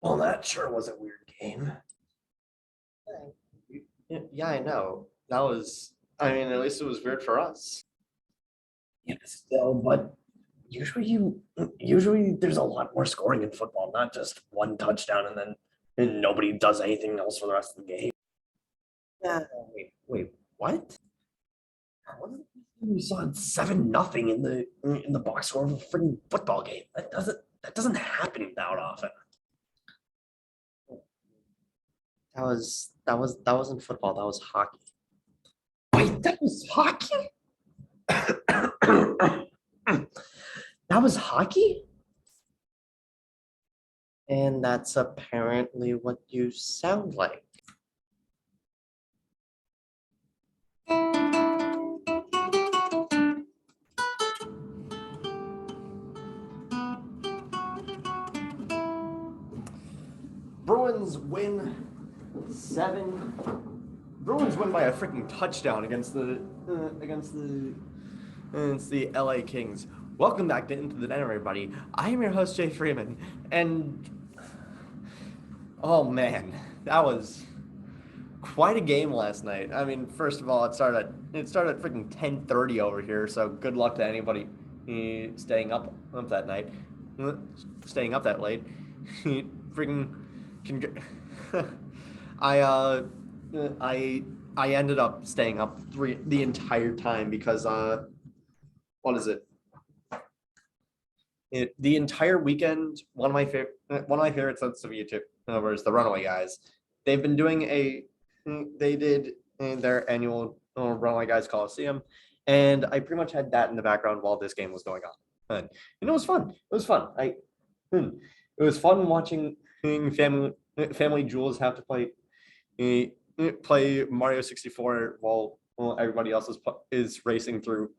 Well, that sure was a weird game. Yeah, I know. That was, I mean, at least it was weird for us. Yeah, still, but usually there's a lot more scoring in football, not just one touchdown and nobody does anything else for the rest of the game. Yeah, wait, what? We saw 7-0 in the box score of a freaking football game. That doesn't happen that often. That wasn't football, that was hockey. Wait, that was hockey? That was hockey? And that's apparently what you sound like. Bruins win seven. Bruins win by a freaking touchdown against the LA Kings. Welcome back to Into the Den, everybody. I am your host Jay Freeman, and oh man, that was quite a game last night. I mean, first of all, it started at freaking 10:30 over here. So good luck to anybody staying up that night, staying up that late. Freaking, I I ended up staying up the entire time because what is it? The entire weekend, one of my favorite sets of YouTube was the Runaway Guys. They've been doing they did their annual Runaway Guys Coliseum, and I pretty much had that in the background while this game was going on, and it was fun. It was fun. It was fun watching family Jules have to play Mario 64 while everybody else is racing through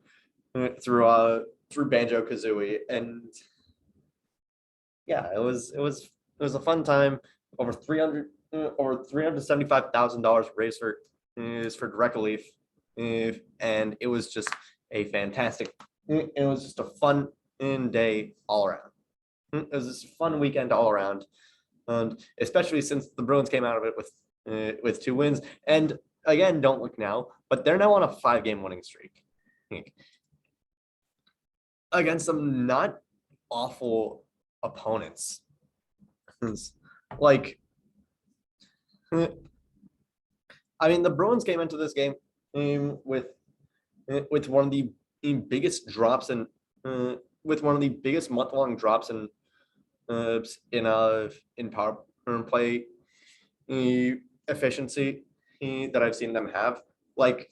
Banjo Kazooie, and yeah, it was a fun time. Over $375,000 raised for direct relief, and it was just a fantastic. It was just a fun day all around. It was just a fun weekend all around, and especially since the Bruins came out of it with 2 wins. And again, don't look now, but they're now on a 5-game winning streak against some not awful opponents. Like, I mean, the Bruins came into this game with one of the biggest drops with one of the biggest month-long drops in power play efficiency that I've seen them have. Like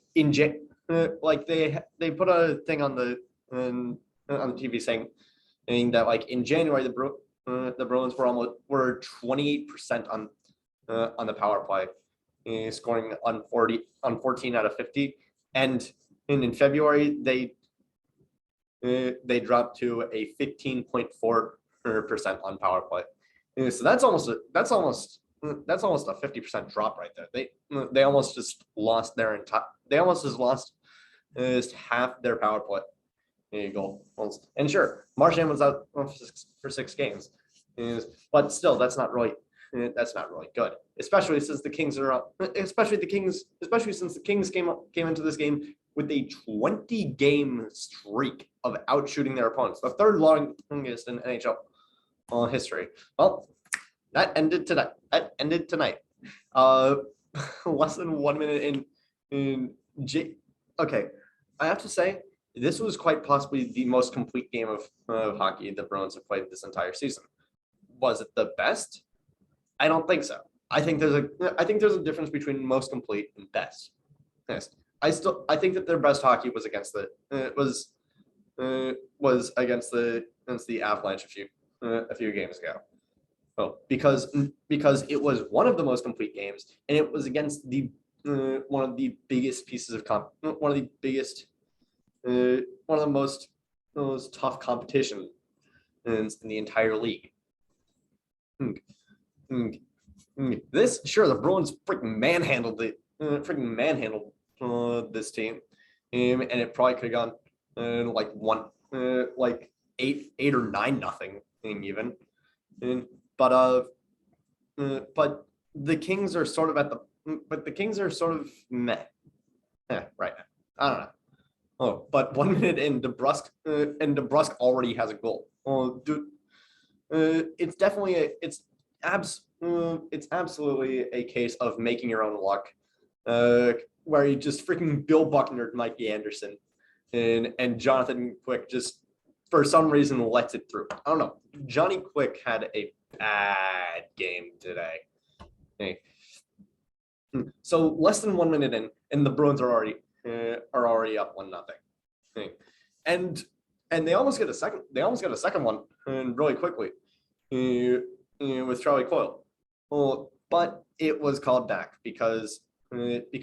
like they put a thing on the TV saying that like in January the Bruins were 28% on the power play, scoring on 14 out of 50, and in February they dropped to a 15.4% on power play. So that's almost a 50% drop right there. They almost just lost their entire. They almost just lost just half their power play goals. And sure, Marchand was out for 6 games, but still, that's not really good. Especially since the Kings are up. Especially since the Kings came into this game with a 20-game streak of outshooting their opponents, the third longest in NHL history. Well, that ended tonight. Less than 1 minute in. Okay, I have to say this was quite possibly the most complete game of hockey the Bruins have played this entire season. Was it the best? I don't think so. I think there's a difference between most complete and best. Yes. I think that their best hockey was against the Avalanche a few games ago. Well, because it was one of the most complete games, and it was against the one of the biggest pieces of one of the biggest one of the most tough competition in the entire league. This sure the Bruins freaking manhandled this team, and it probably could have gone like 8 or 9-0 even, but but the Kings are sort of meh right now. I don't know. Oh, but 1 minute in, DeBrusque already has a goal. Oh, dude, it's definitely it's absolutely a case of making your own luck, where you just freaking Bill Buckner, Mikey Anderson, and Jonathan Quick just for some reason lets it through. I don't know. Johnny Quick had a bad game today. Hey. So less than 1 minute in, and the Bruins are already up 1-0. And they almost get a second. They almost get a second one, and really quickly, with Charlie Coyle. Well, but it was called back because it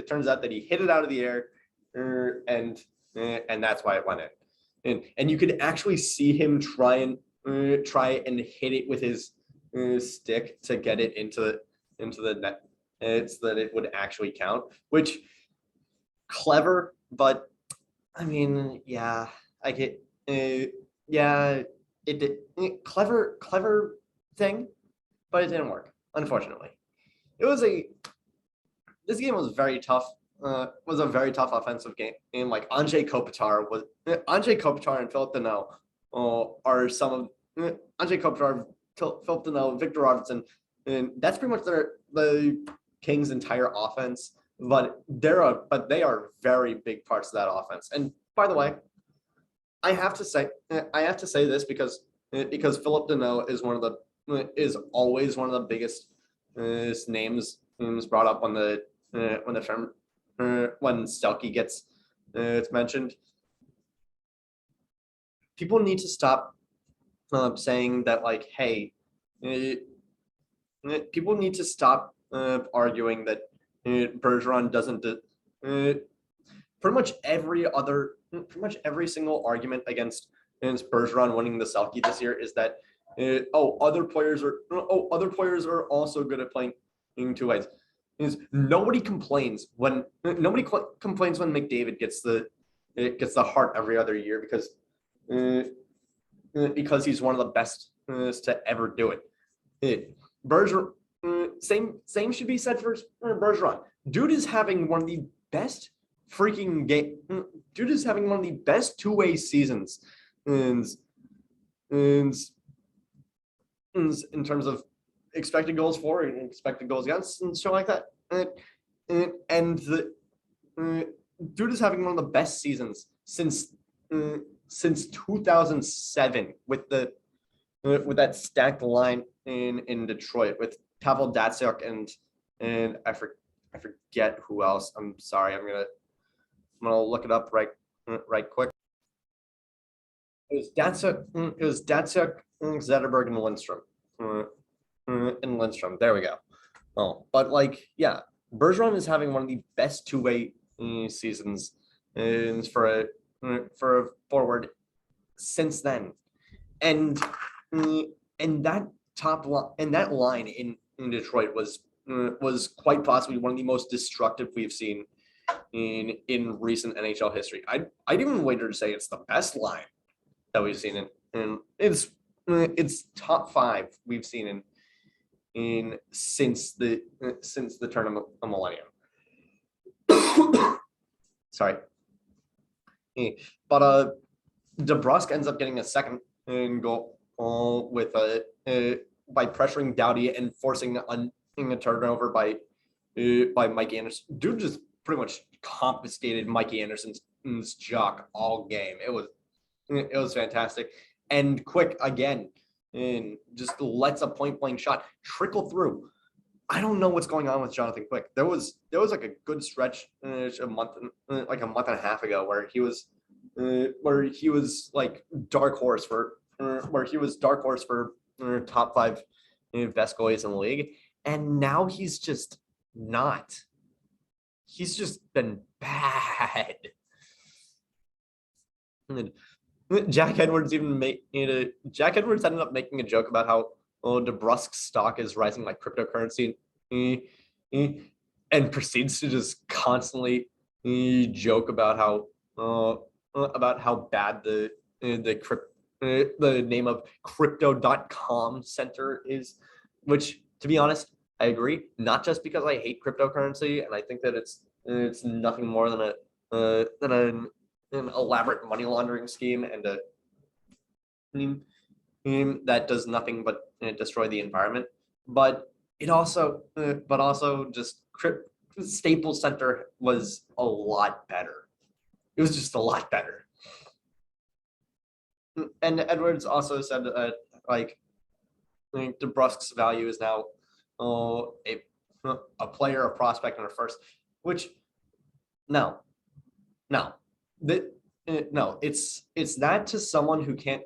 turns out that he hit it out of the air, and that's why it went in. And you could actually see him try and hit it with his stick to get it into the net. It's that it would actually count, which clever, but I mean, yeah, I get, yeah, it did clever thing, but it didn't work, unfortunately. This game was very tough. Was a very tough offensive game. And like Anze Kopitar and Philip Deneau are some of Anze Kopitar, Philip Deneau, Victor Robertson, and that's pretty much the Kings' entire offense. But they are very big parts of that offense. And by the way, I have to say this because Philip Deneau is always one of the biggest names brought up when Selke gets it's mentioned. People need to stop saying that, like, hey, people need to stop arguing that Bergeron doesn't. Pretty much every single argument against Bergeron winning the Selke this year is that other players are also good at playing in two ways. Nobody complains when McDavid gets the Hart every other year because he's one of the best to ever do it. Bergeron, same should be said for Bergeron. Dude is having one of the best two-way seasons in terms of expected goals for and expected goals against and stuff like that. And the dude is having one of the best seasons since 2007 with that stacked line in Detroit with Pavel Datsyuk and I forget who else. I'm sorry. I'm gonna look it up right quick. It was Datsyuk, Zetterberg, and Lindstrom. There we go. Oh, but like, yeah, Bergeron is having one of the best two-way seasons for a forward since then, and that line in Detroit was quite possibly one of the most destructive we've seen in recent NHL history. I'd even wager to say it's the best line that we've seen and it's top 5 we've seen in since the turn of a millennium. Sorry. But DeBrusque ends up getting a second goal with by pressuring Doughty and forcing a turnover by Mikey Anderson. Dude just pretty much confiscated Mikey Anderson's jock all game. It was fantastic. And Quick again, and just lets a point-blank shot trickle through. I don't know what's going on with Jonathan Quick. There was like a good stretch a month and a half ago where he was like dark horse for top 5 best goalies in the league, and now he's just not. He's just been bad. And Jack Edwards ended up making a joke about how DeBrusque's stock is rising like cryptocurrency, and proceeds to just constantly joke about how bad the name of crypto.com center is. which to be honest, I agree. Not just because I hate cryptocurrency and I think that it's nothing more than an elaborate money laundering scheme and a that does nothing but destroy the environment. But also just Staples Center was a lot better. It was just a lot better. And Edwards also said that like DeBrusque's value is now a player, a prospect, and a first. Which no, no, it's that to someone who can't.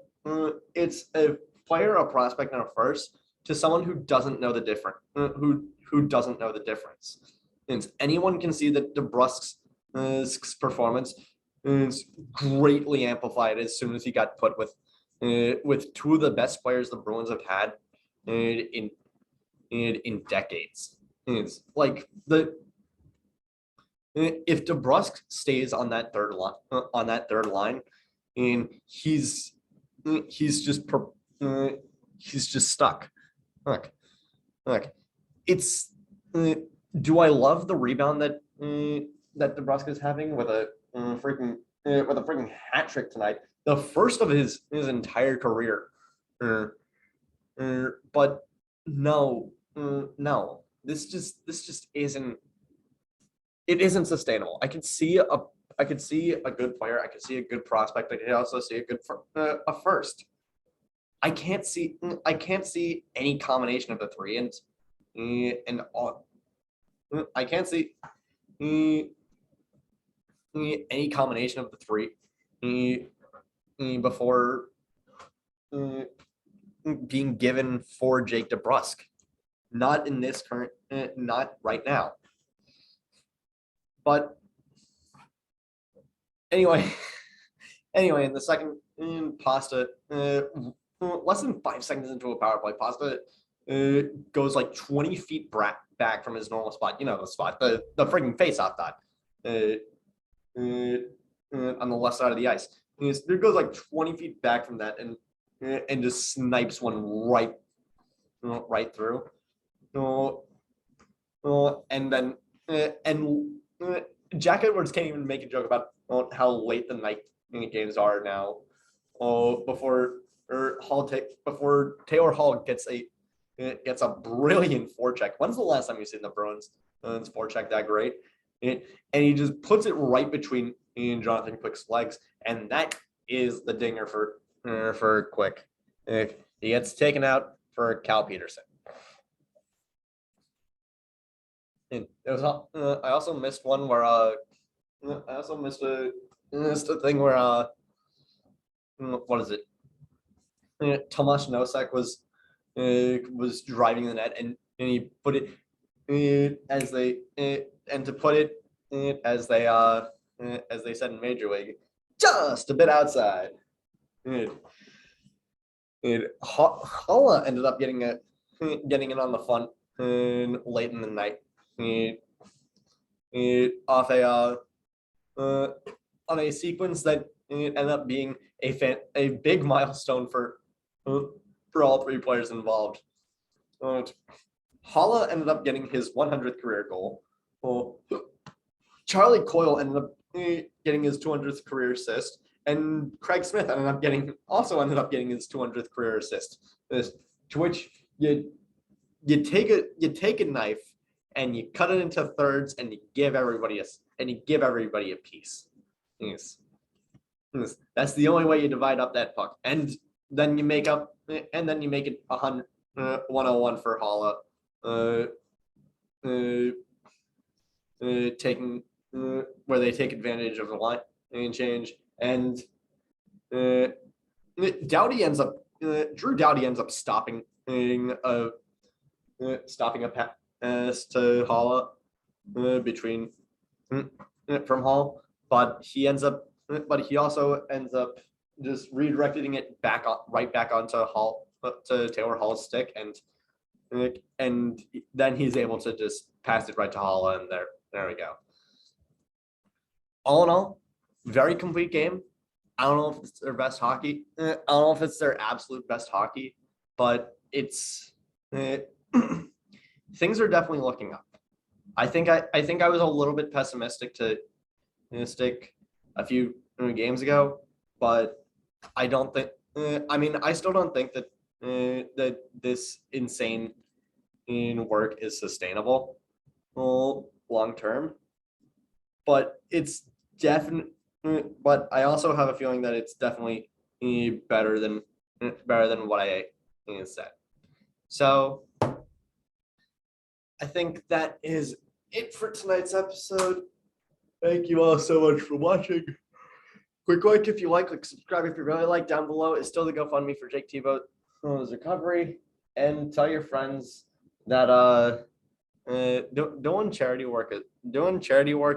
It's a player, a prospect, and a first to someone who doesn't know the difference. Who doesn't know the difference. And anyone can see that DeBrusque's performance is greatly amplified as soon as he got put with two of the best players the Bruins have had in decades. It's like if DeBrusque stays on that third line, and he's just stuck. Look, it's. Do I love the rebound that DeBrusque is having with a freaking hat trick tonight? The first of his entire career. But no, this just isn't. It isn't sustainable. I could see a good player. I could see a good prospect. I could also see a first. I can't see any combination of the three, and I can't see any combination of the three before being given for Jake DeBrusque. Not in this current, not right now. But anyway, in the second, Pasta, less than 5 seconds into a power play, Pasta goes like 20 feet back from his normal spot. You know the spot, the freaking face-off dot on the left side of the ice. It goes like 20 feet back from that and just snipes one right through. And then Jack Edwards can't even make a joke about how late the night games are now. Before Taylor Hall gets a brilliant forecheck. When's the last time you've seen the Bruins forecheck that great? And he just puts it right between Jonathan Quick's legs, and that is the dinger for Quick. He gets taken out for Cal Peterson. And it was. I also missed one where I also missed a thing where what is it? Tomas Nosek was driving the net and he put it as they and to put it as they said in Major League, just a bit outside. Holla ended up getting it on the front late in the night. Off on a sequence that ended up being a big milestone for all three players involved. Holla ended up getting his 100th career goal. Charlie Coyle ended up getting his 200th career assist, and Craig Smith ended up getting his 200th career assist. To which you take a knife and you cut it into thirds and you give everybody a piece. Yes. That's the only way you divide up that puck, and then you make it 101 for Holla, taking where they take advantage of the line and change, and Drew Doughty ends up stopping a pass to Holla between from Hall, but he also ends up just redirecting it right back onto Hall, to Taylor Hall's stick, and then he's able to just pass it right to Holla, and there we go. All in all, very complete game. I don't know if it's their best hockey. I don't know if it's their absolute best hockey, but it's things are definitely looking up. I think I was a little bit pessimistic a few games ago, but I don't think. I mean, I still don't think that that this insane work is sustainable long term. But it's definitely. But I also have a feeling that it's definitely better than what I said. So I think that is it for tonight's episode. Thank you all so much for watching. Quick like if you like, subscribe if you really like. Down below is still the GoFundMe for Jake Tebow's recovery. And tell your friends that doing charity work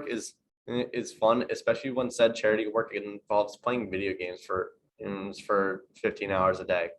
is fun, especially when said charity work involves playing video games for 15 hours a day.